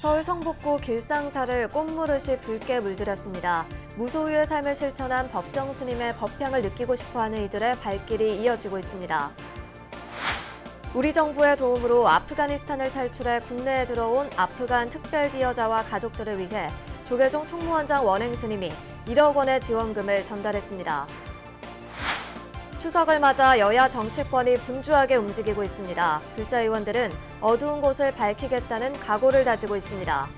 서울 성북구 길상사를 꽃무릇이 붉게 물들였습니다. 무소유의 삶을 실천한 법정 스님의 법향을 느끼고 싶어하는 이들의 발길이 이어지고 있습니다. 우리 정부의 도움으로 아프가니스탄을 탈출해 국내에 들어온 아프간 특별기여자와 가족들을 위해 조계종 총무원장 원행 스님이 1억 원의 지원금을 전달했습니다. 추석을 맞아 여야 정치권이 분주하게 움직이고 있습니다. 불자 의원들은 어두운 곳을 밝히겠다는 각오를 다지고 있습니다.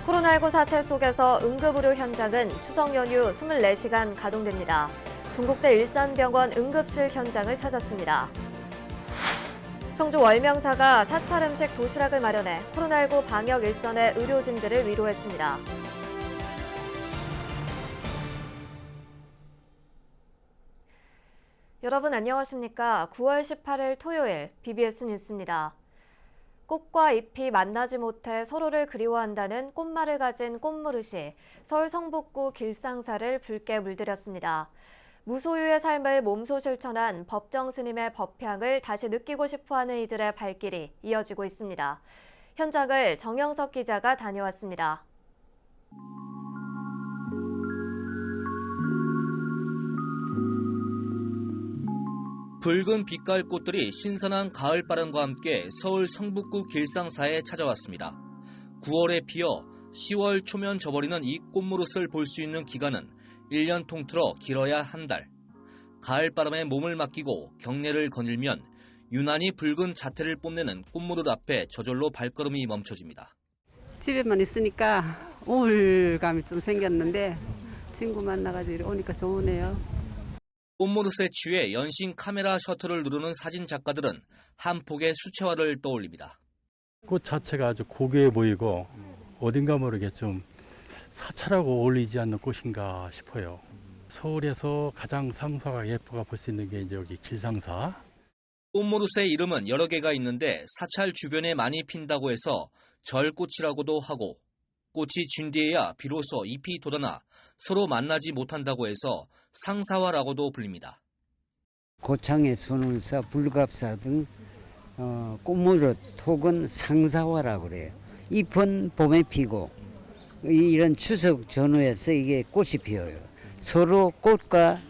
코로나19 사태 속에서 응급의료 현장은 추석 연휴 24시간 가동됩니다. 동국대 일산병원 응급실 현장을 찾았습니다. 청주 월명사가 사찰 음식 도시락을 마련해 코로나19 방역 일선의 의료진들을 위로했습니다. 여러분 안녕하십니까? 9월 18일 토요일 BBS 뉴스입니다. 꽃과 잎이 만나지 못해 서로를 그리워한다는 꽃말을 가진 꽃무릇이 서울 성북구 길상사를 붉게 물들였습니다. 무소유의 삶을 몸소 실천한 법정 스님의 법향을 다시 느끼고 싶어하는 이들의 발길이 이어지고 있습니다. 현장을 정영석 기자가 다녀왔습니다. 붉은 빛깔 꽃들이 신선한 가을바람과 함께 서울 성북구 길상사에 찾아왔습니다. 9월에 피어 10월 초면 져버리는 이 꽃무릇을 볼 수 있는 기간은 1년 통틀어 길어야 한 달. 가을바람에 몸을 맡기고 경내를 거닐면 유난히 붉은 자태를 뽐내는 꽃무릇 앞에 저절로 발걸음이 멈춰집니다. 집에만 있으니까 우울감이 좀 생겼는데 친구 만나가지고 오니까 좋으네요. 꽃무릇에 취해 연신 카메라 셔터를 누르는 사진 작가들은 한 폭의 수채화를 떠올립니다. 꽃 자체가 아주 고귀해 보이고 어딘가 모르게 좀 사찰하고 어울리지 않는 꽃인가 싶어요. 서울에서 가장 상사가 예쁘가 볼 수 있는 게 이제 여기 길상사. 꽃무릇의 이름은 여러 개가 있는데 사찰 주변에 많이 핀다고 해서 절꽃이라고도 하고 꽃이 진 뒤에야 비로소 잎이 돋아나 서로 만나지 못한다고 해서 상사화라고도 불립니다. 고창의 순울사, 불갑사 등 꽃무릇 혹은 상사화라고 그래요. 잎은 봄에 피고 이런 추석 전후에서 이게 꽃이 피어요. 서로 꽃과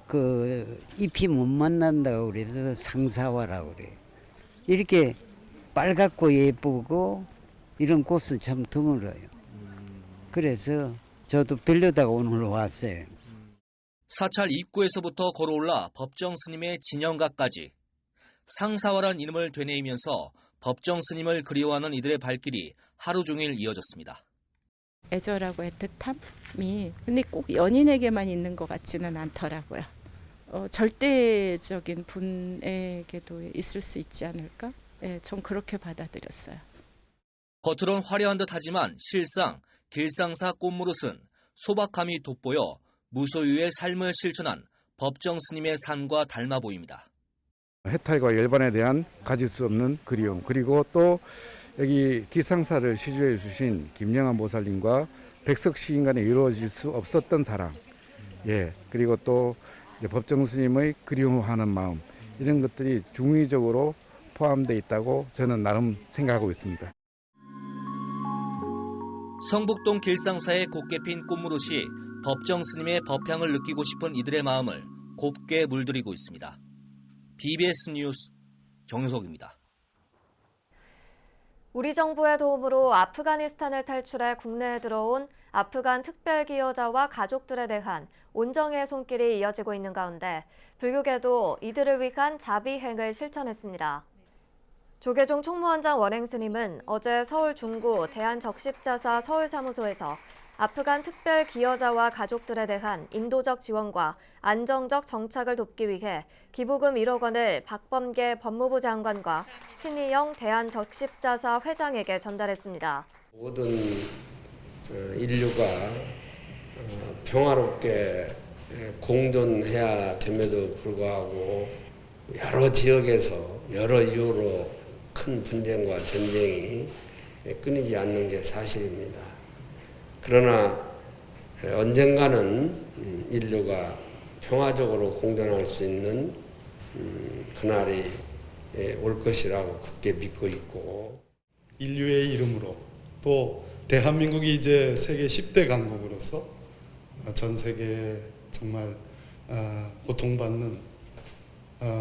그 잎이 못 만난다고 그래서 상사화라고 그래요. 이렇게 빨갛고 예쁘고 이런 꽃은 참 드물어요. 그래서 저도 뵈려다가 오늘 왔어요. 사찰 입구에서부터 걸어올라 법정 스님의 진영가까지 상사화란 이름을 되뇌이면서 법정 스님을 그리워하는 이들의 발길이 하루 종일 이어졌습니다. 애절하고 애틋함이 근데 꼭 연인에게만 있는 것 같지는 않더라고요. 절대적인 분에게도 있을 수 있지 않을까? 전 그렇게 받아들였어요. 겉으론 화려한 듯 하지만 실상 길상사 꽃무릇은 소박함이 돋보여 무소유의 삶을 실천한 법정 스님의 삶과 닮아 보입니다. 해탈과 열반에 대한 가질 수 없는 그리움, 그리고 또 여기 길상사를 시주해 주신 김영한 보살님과 백석 시인 간에 이루어질 수 없었던 사랑, 그리고 또 법정 스님의 그리움하는 마음, 이런 것들이 중의적으로 포함되어 있다고 저는 나름 생각하고 있습니다. 성북동 길상사에 곱게 핀 꽃무릇이 법정 스님의 법향을 느끼고 싶은 이들의 마음을 곱게 물들이고 있습니다. BBS 뉴스 정석입니다. 우리 정부의 도움으로 아프가니스탄을 탈출해 국내에 들어온 아프간 특별기여자와 가족들에 대한 온정의 손길이 이어지고 있는 가운데 불교계도 이들을 위한 자비행을 실천했습니다. 조계종 총무원장 원행 스님은 어제 서울 중구 대한적십자사 서울사무소에서 아프간 특별기여자와 가족들에 대한 인도적 지원과 안정적 정착을 돕기 위해 기부금 1억 원을 박범계 법무부 장관과 신희영 대한적십자사 회장에게 전달했습니다. 모든 인류가 평화롭게 공존해야 됨에도 불구하고 여러 지역에서 여러 이유로 큰 분쟁과 전쟁이 끊이지 않는 게 사실입니다. 그러나 언젠가는 인류가 평화적으로 공존할 수 있는 그날이 올 것이라고 굳게 믿고 있고, 인류의 이름으로 또 대한민국이 이제 세계 10대 강국으로서 전 세계에 정말 고통받는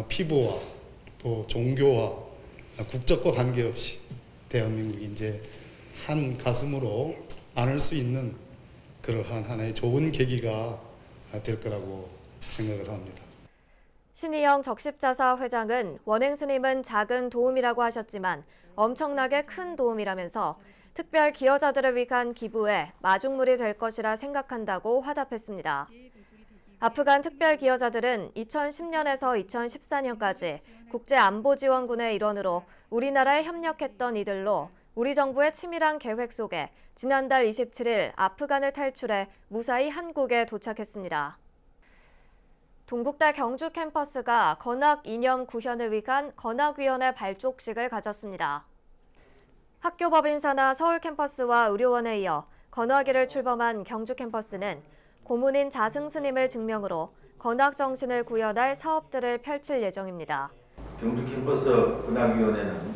피부와 또 종교와 국적과 관계없이 대한민국이 이제 한 가슴으로 안을 수 있는 그러한 하나의 좋은 계기가 될 거라고 생각을 합니다. 신희영 적십자사 회장은 원행 스님은 작은 도움이라고 하셨지만 엄청나게 큰 도움이라면서 특별 기여자들을 위한 기부에 마중물이 될 것이라 생각한다고 화답했습니다. 아프간 특별 기여자들은 2010년에서 2014년까지 국제안보지원군의 일원으로 우리나라에 협력했던 이들로 우리 정부의 치밀한 계획 속에 지난달 27일 아프간을 탈출해 무사히 한국에 도착했습니다. 동국대 경주 캠퍼스가 건학 이념 구현을 위한 건학위원회 발족식을 가졌습니다. 학교법인사나 서울 캠퍼스와 의료원에 이어 건학위를 출범한 경주 캠퍼스는 고문인 자승 스님을 증명으로 건학 정신을 구현할 사업들을 펼칠 예정입니다. 경주 캠퍼스 건학위원회는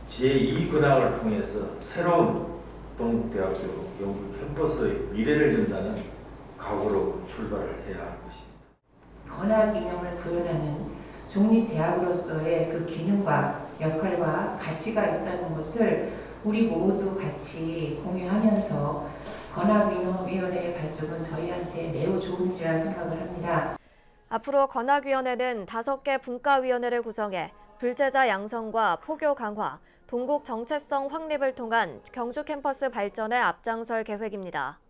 제2건학을 통해서 새로운 동국대학교 경주 캠퍼스의 미래를 연다는 각오로 출발을 해야 할 것입니다. 건학 이념을 구현하는 종립대학으로서의 그 기능과 역할과 가치가 있다는 것을 우리 모두 같이 공유하면서 건학위원회의 발족은 저희한테 매우 좋은 일이라 생각을 합니다. 앞으로 건학위원회는 5개 분과위원회를 구성해 불제자 양성과 포교 강화, 동국 정체성 확립을 통한 경주 캠퍼스 발전에 앞장설 계획입니다.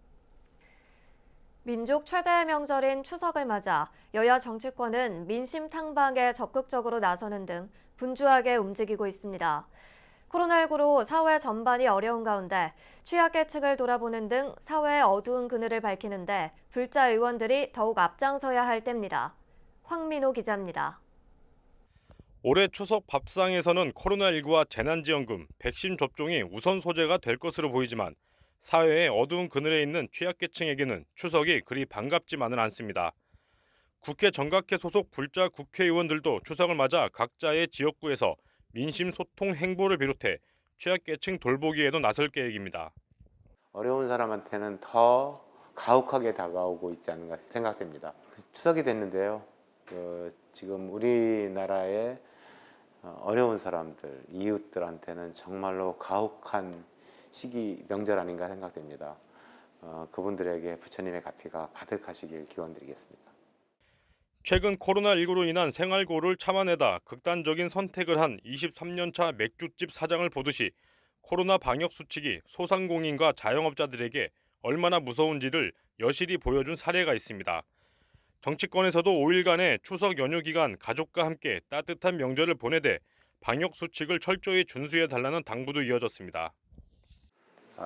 민족 최대의 명절인 추석을 맞아 여야 정치권은 민심 탕방에 적극적으로 나서는 등 분주하게 움직이고 있습니다. 코로나19로 사회 전반이 어려운 가운데 취약계층을 돌아보는 등 사회의 어두운 그늘을 밝히는데 불자 의원들이 더욱 앞장서야 할 때입니다. 황민호 기자입니다. 올해 추석 밥상에서는 코로나19와 재난지원금, 백신 접종이 우선 소재가 될 것으로 보이지만 사회의 어두운 그늘에 있는 취약계층에게는 추석이 그리 반갑지만은 않습니다. 국회 정각회 소속 불자 국회의원들도 추석을 맞아 각자의 지역구에서 민심 소통 행보를 비롯해 취약계층 돌보기에도 나설 계획입니다. 어려운 사람한테는 더 가혹하게 다가오고 있지 않은가 생각됩니다. 추석이 됐는데요. 지금 우리나라의 어려운 사람들, 이웃들한테는 정말로 가혹한 시기 명절 아닌가 생각됩니다. 그분들에게 부처님의 가피가 가득하시길 기원드리겠습니다. 최근 코로나19로 인한 생활고를 참아내다 극단적인 선택을 한 23년차 맥주집 사장을 보듯이 코로나 방역 수칙이 소상공인과 자영업자들에게 얼마나 무서운지를 여실히 보여준 사례가 있습니다. 정치권에서도 5일간의 추석 연휴 기간 가족과 함께 따뜻한 명절을 보내되 방역 수칙을 철저히 준수해달라는 당부도 이어졌습니다.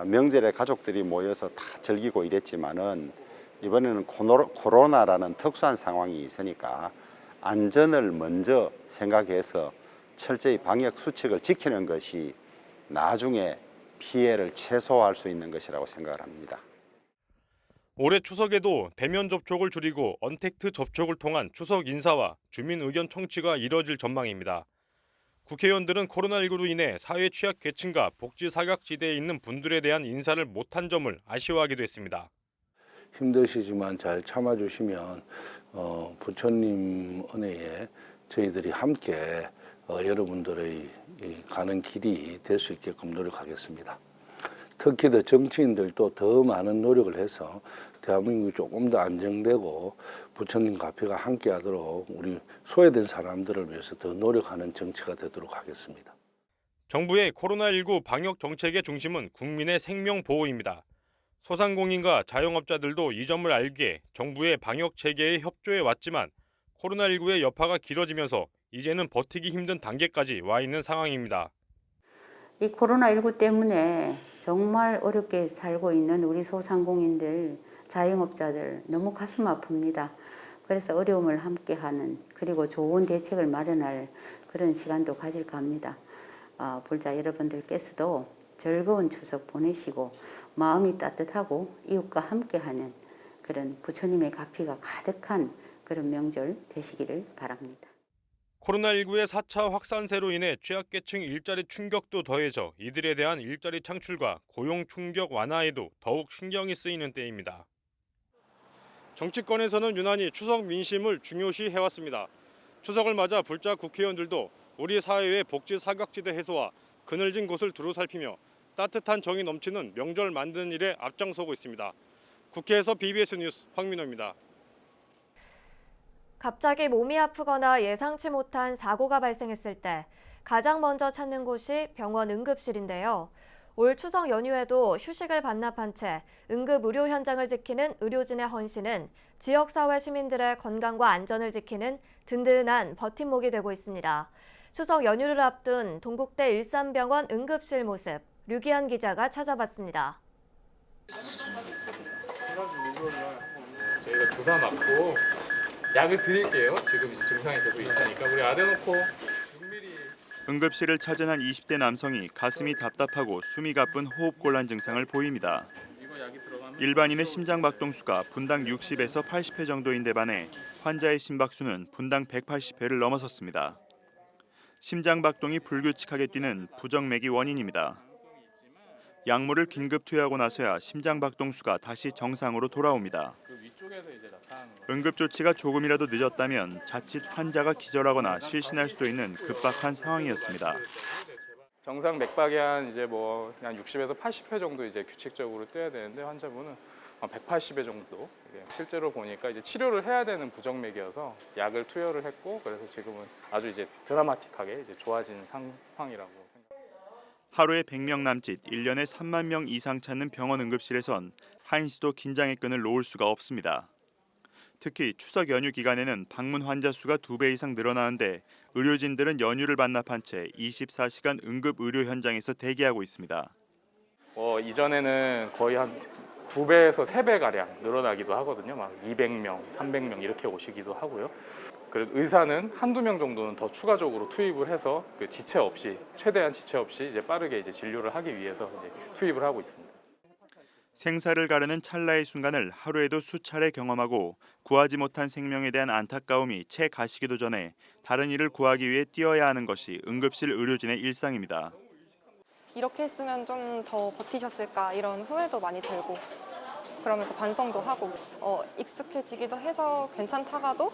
명절에 가족들이 모여서 다 즐기고 이랬지만은 이번에는 코로나라는 특수한 상황이 있으니까 안전을 먼저 생각해서 철저히 방역 수칙을 지키는 것이 나중에 피해를 최소화할 수 있는 것이라고 생각을 합니다. 올해 추석에도 대면 접촉을 줄이고 언택트 접촉을 통한 추석 인사와 주민 의견 청취가 이뤄질 전망입니다. 국회의원들은 코로나19로 인해 사회 취약계층과 복지 사각지대에 있는 분들에 대한 인사를 못한 점을 아쉬워하기도 했습니다. 힘드시지만 잘 참아주시면 부처님 은혜에 저희들이 함께 여러분들의 가는 길이 될 수 있게끔 노력하겠습니다. 특히 더 정치인들도 더 많은 노력을 해서 대한민국이 조금 더 안정되고 부처님 가피가 함께하도록 우리 소외된 사람들을 위해서 더 노력하는 정치가 되도록 하겠습니다. 정부의 코로나19 방역 정책의 중심은 국민의 생명 보호입니다. 소상공인과 자영업자들도 이 점을 알기에 정부의 방역 체계에 협조해 왔지만 코로나19의 여파가 길어지면서 이제는 버티기 힘든 단계까지 와 있는 상황입니다. 이 코로나19 때문에 정말 어렵게 살고 있는 우리 소상공인들, 자영업자들 너무 가슴 아픕니다. 그래서 어려움을 함께하는 그리고 좋은 대책을 마련할 그런 시간도 가질까 합니다. 불자 여러분들께서도 즐거운 추석 보내시고 마음이 따뜻하고 이웃과 함께하는 그런 부처님의 가피가 가득한 그런 명절 되시기를 바랍니다. 코로나19의 4차 확산세로 인해 취약계층 일자리 충격도 더해져 이들에 대한 일자리 창출과 고용 충격 완화에도 더욱 신경이 쓰이는 때입니다. 정치권에서는 유난히 추석 민심을 중요시 해왔습니다. 추석을 맞아 불자 국회의원들도 우리 사회의 복지 사각지대 해소와 그늘진 곳을 두루 살피며 따뜻한 정이 넘치는 명절 만드는 일에 앞장서고 있습니다. 국회에서 BBS 뉴스 황민호입니다. 갑자기 몸이 아프거나 예상치 못한 사고가 발생했을 때 가장 먼저 찾는 곳이 병원 응급실인데요. 올 추석 연휴에도 휴식을 반납한 채 응급 의료 현장을 지키는 의료진의 헌신은 지역사회 시민들의 건강과 안전을 지키는 든든한 버팀목이 되고 있습니다. 추석 연휴를 앞둔 동국대 일산병원 응급실 모습, 류기한 기자가 찾아봤습니다. 저희가 주사 맞고 약을 드릴게요. 지금 증상이 계속 있으니까 우리 아대놓고 응급실을 찾아난 20대 남성이 가슴이 답답하고 숨이 가쁜 호흡곤란 증상을 보입니다. 일반인의 심장박동수가 분당 60에서 80회 정도인데 반해 환자의 심박수는 분당 180회를 넘어섰습니다. 심장박동이 불규칙하게 뛰는 부정맥이 원인입니다. 약물을 긴급 투여하고 나서야 심장박동수가 다시 정상으로 돌아옵니다. 응급조치가 조금이라도 늦었다면 자칫 환자가 기절하거나 실신할 수도 있는 급박한 상황이었습니다. 정상 맥박이 한 60에서 80회 정도 규칙적으로 뛰어야 되는데 환자분은 180회 정도. 실제로 보니까 치료를 해야 되는 부정맥이어서 약을 투여를 했고 그래서 지금은 아주 드라마틱하게 좋아진 상황이라고 생각합니다. 하루에 100명 남짓 1년에 3만 명 이상 찾는 병원 응급실에선 한시도 긴장의 끈을 놓을 수가 없습니다. 특히 추석 연휴 기간에는 방문 환자 수가 2배 이상 늘어나는데 의료진들은 연휴를 반납한 채 24시간 응급 의료 현장에서 대기하고 있습니다. 이전에는 거의 한 2배에서 3배 가량 늘어나기도 하거든요. 막 200명, 300명 이렇게 오시기도 하고요. 그래서 의사는 한두 명 정도는 더 추가적으로 투입을 해서 지체 없이 최대한 지체 없이 빠르게 진료를 하기 위해서 투입을 하고 있습니다. 생사를 가르는 찰나의 순간을 하루에도 수차례 경험하고 구하지 못한 생명에 대한 안타까움이 채 가시기도 전에 다른 일을 구하기 위해 뛰어야 하는 것이 응급실 의료진의 일상입니다. 이렇게 했으면 좀 더 버티셨을까 이런 후회도 많이 들고 그러면서 반성도 하고 익숙해지기도 해서 괜찮다가도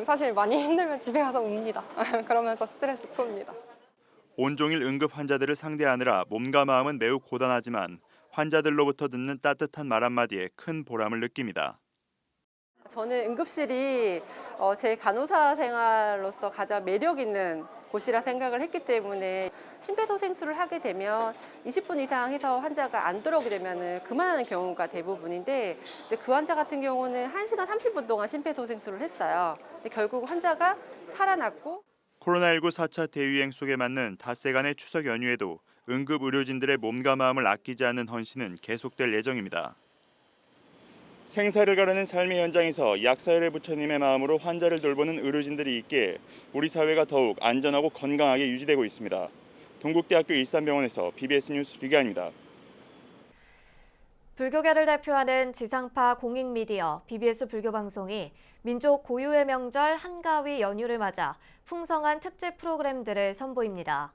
사실 많이 힘들면 집에 가서 웁니다. 그러면서 스트레스 풉니다. 온종일 응급 환자들을 상대하느라 몸과 마음은 매우 고단하지만 환자들로부터 듣는 따뜻한 말 한마디에 큰 보람을 느낍니다. 저는 응급실이 제 간호사 생활로서 가장 매력 있는 곳이라 생각을 했기 때문에 심폐소생술을 하게 되면 20분 이상 해서 환자가 안 들어오게 되면 그만하는 경우가 대부분인데 그 환자 같은 경우는 1시간 30분 동안 심폐소생술을 했어요. 근데 결국 환자가 살아났고 코로나19 4차 대유행 속에 맞는 닷새간의 추석 연휴에도 응급 의료진들의 몸과 마음을 아끼지 않는 헌신은 계속될 예정입니다. 생사를 가르는 삶의 현장에서 약사열의 부처님의 마음으로 환자를 돌보는 의료진들이 있기에 우리 사회가 더욱 안전하고 건강하게 유지되고 있습니다. 동국대학교 일산병원에서 BBS 뉴스 류기한입니다. 불교계를 대표하는 지상파 공익미디어 BBS 불교방송이 민족 고유의 명절 한가위 연휴를 맞아 풍성한 특집 프로그램들을 선보입니다.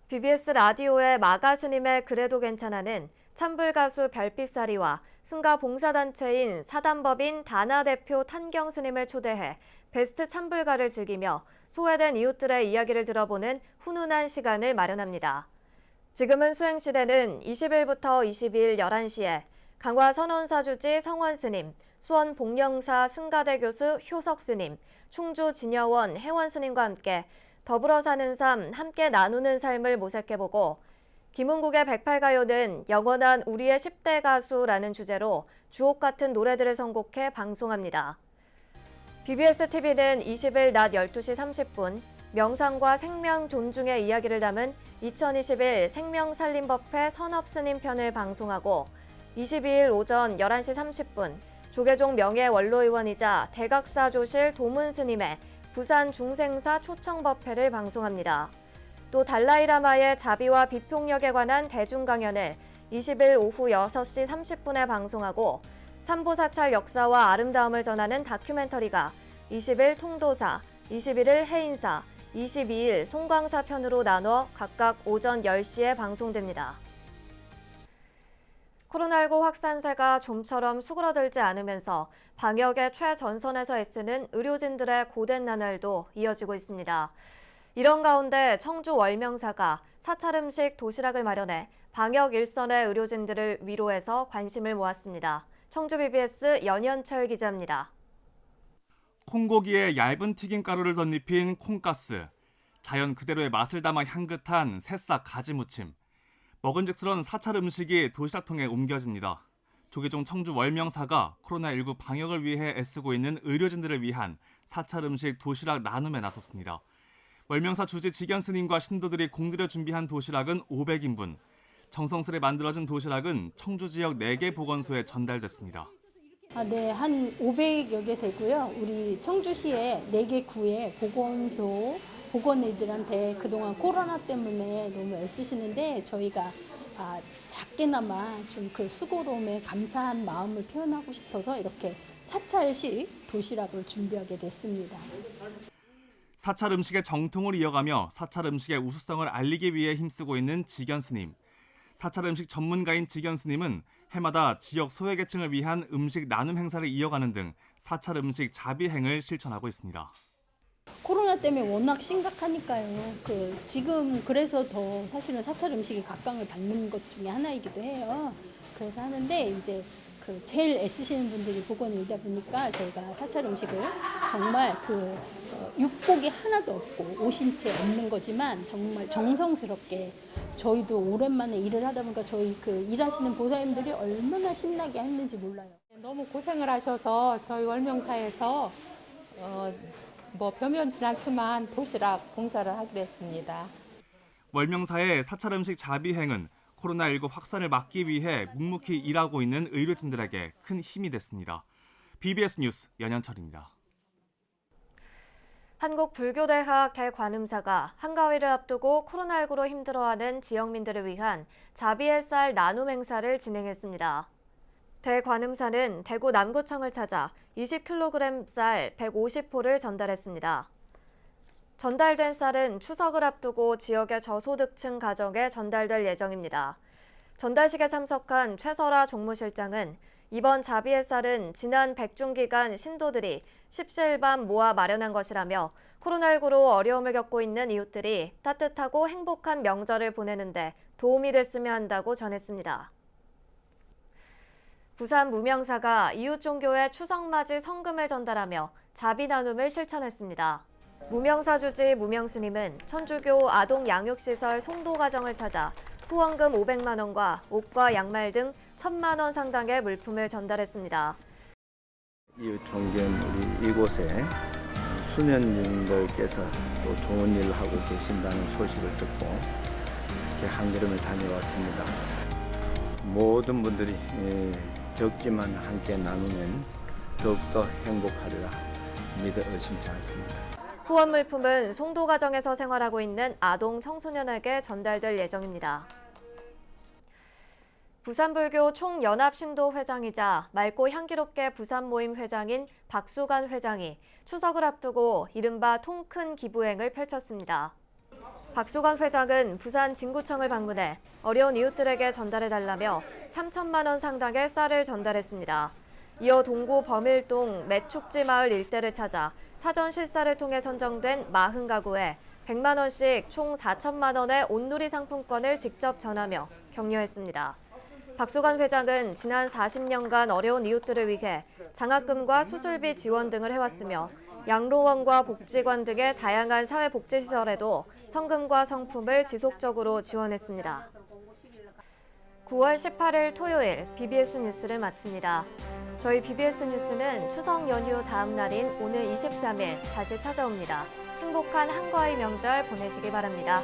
BBS 라디오의 마가스님의 그래도 괜찮아는 찬불가수 별빛사리와 승가 봉사단체인 사단법인 다나 대표 탄경스님을 초대해 베스트 찬불가를 즐기며 소외된 이웃들의 이야기를 들어보는 훈훈한 시간을 마련합니다. 지금은 수행시대는 20일부터 22일 11시에 강화 선원사주지 성원스님, 수원 복령사 승가대 교수 효석스님, 충주 진여원 혜원스님과 함께 더불어 사는 삶, 함께 나누는 삶을 모색해보고 김은국의 108가요는 영원한 우리의 10대 가수라는 주제로 주옥 같은 노래들을 선곡해 방송합니다. BBS TV는 20일 낮 12시 30분 명상과 생명 존중의 이야기를 담은 2021 생명살림법회 선업스님 편을 방송하고 22일 오전 11시 30분 조계종 명예원로의원이자 대각사조실 도문스님의 부산 중생사 초청법회를 방송합니다. 또 달라이라마의 자비와 비폭력에 관한 대중강연을 20일 오후 6시 30분에 방송하고 삼보사찰 역사와 아름다움을 전하는 다큐멘터리가 20일 통도사, 21일 해인사, 22일 송광사 편으로 나눠 각각 오전 10시에 방송됩니다. 코로나19 확산세가 좀처럼 수그러들지 않으면서 방역의 최전선에서 애쓰는 의료진들의 고된 나날도 이어지고 있습니다. 이런 가운데 청주 월명사가 사찰 음식 도시락을 마련해 방역 일선의 의료진들을 위로해서 관심을 모았습니다. 청주 BBS 연현철 기자입니다. 콩고기에 얇은 튀김가루를 덧입힌 콩가스, 자연 그대로의 맛을 담아 향긋한 새싹 가지 무침, 먹은직스러운 사찰 음식이 도시락통에 옮겨집니다. 조계종 청주 월명사가 코로나19 방역을 위해 애쓰고 있는 의료진들을 위한 사찰 음식 도시락 나눔에 나섰습니다. 월명사 주지 직연 스님과 신도들이 공들여 준비한 도시락은 500인분. 정성스레 만들어진 도시락은 청주 지역 4개 보건소에 전달됐습니다. 네, 한 500여 개 되고요. 우리 청주시에 4개 구의 보건소, 보건의들한테 그동안 코로나 때문에 너무 애쓰시는데 저희가 작게나마 좀 그 수고로움에 감사한 마음을 표현하고 싶어서 이렇게 사찰식 도시락을 준비하게 됐습니다. 사찰 음식의 정통을 이어가며 사찰 음식의 우수성을 알리기 위해 힘쓰고 있는 직연 스님. 사찰 음식 전문가인 직연 스님은 해마다 지역 소외계층을 위한 음식 나눔 행사를 이어가는 등 사찰 음식 자비행을 실천하고 있습니다. 코로나 때문에 워낙 심각하니까요. 지금 그래서 더 사실은 사찰 음식이 각광을 받는 것 중에 하나이기도 해요. 그래서 하는데 이제 제일 애쓰시는 분들이 보건이다 보니까 저희가 사찰 음식을 정말 육복이 하나도 없고 오신채 없는 거지만 정말 정성스럽게 저희도 오랜만에 일을 하다 보니까 저희 일하시는 보살님들이 얼마나 신나게 했는지 몰라요. 너무 고생을 하셔서 저희 월명사에서 변변치 않지만 도시락 봉사를 하기로 했습니다. 월명사의 사찰 음식 자비행은 코로나19 확산을 막기 위해 묵묵히 일하고 있는 의료진들에게 큰 힘이 됐습니다. BBS 뉴스 연현철입니다. 한국불교대학 대관음사가 한가위를 앞두고 코로나19로 힘들어하는 지역민들을 위한 자비의 쌀 나눔 행사를 진행했습니다. 대관음사는 대구 남구청을 찾아 20kg 쌀 150포를 전달했습니다. 전달된 쌀은 추석을 앞두고 지역의 저소득층 가정에 전달될 예정입니다. 전달식에 참석한 최설아 종무실장은 이번 자비의 쌀은 지난 백중 기간 신도들이 십시일반 모아 마련한 것이라며 코로나19로 어려움을 겪고 있는 이웃들이 따뜻하고 행복한 명절을 보내는데 도움이 됐으면 한다고 전했습니다. 부산 무명사가 이웃 종교의 추석맞이 성금을 전달하며 자비 나눔을 실천했습니다. 무명사 주지 무명스님은 천주교 아동 양육시설 송도 가정을 찾아 후원금 500만 원과 옷과 양말 등 1,000만 원 상당의 물품을 전달했습니다. 이웃 종교인 우리 이곳에 수녀님들께서 또 좋은 일을 하고 계신다는 소식을 듣고 이렇게 한 걸음을 다녀왔습니다. 모든 분들이 적지만 함께 나누면 더욱더 행복하리라 믿어 의심치 않습니다. 후원 물품은 송도 가정에서 생활하고 있는 아동 청소년에게 전달될 예정입니다. 부산불교 총연합신도 회장이자 맑고 향기롭게 부산 모임 회장인 박수관 회장이 추석을 앞두고 이른바 통큰 기부행을 펼쳤습니다. 박수관 회장은 부산 진구청을 방문해 어려운 이웃들에게 전달해달라며 3천만 원 상당의 쌀을 전달했습니다. 이어 동구 범일동 매축지 마을 일대를 찾아 사전 실사를 통해 선정된 40가구에 100만 원씩 총 4천만 원의 온누리 상품권을 직접 전하며 격려했습니다. 박수관 회장은 지난 40년간 어려운 이웃들을 위해 장학금과 수술비 지원 등을 해왔으며 양로원과 복지관 등의 다양한 사회복지시설에도 성금과 성품을 지속적으로 지원했습니다. 9월 18일 토요일 BBS 뉴스를 마칩니다. 저희 BBS 뉴스는 추석 연휴 다음 날인 오늘 23일 다시 찾아옵니다. 행복한 한가위 명절 보내시기 바랍니다.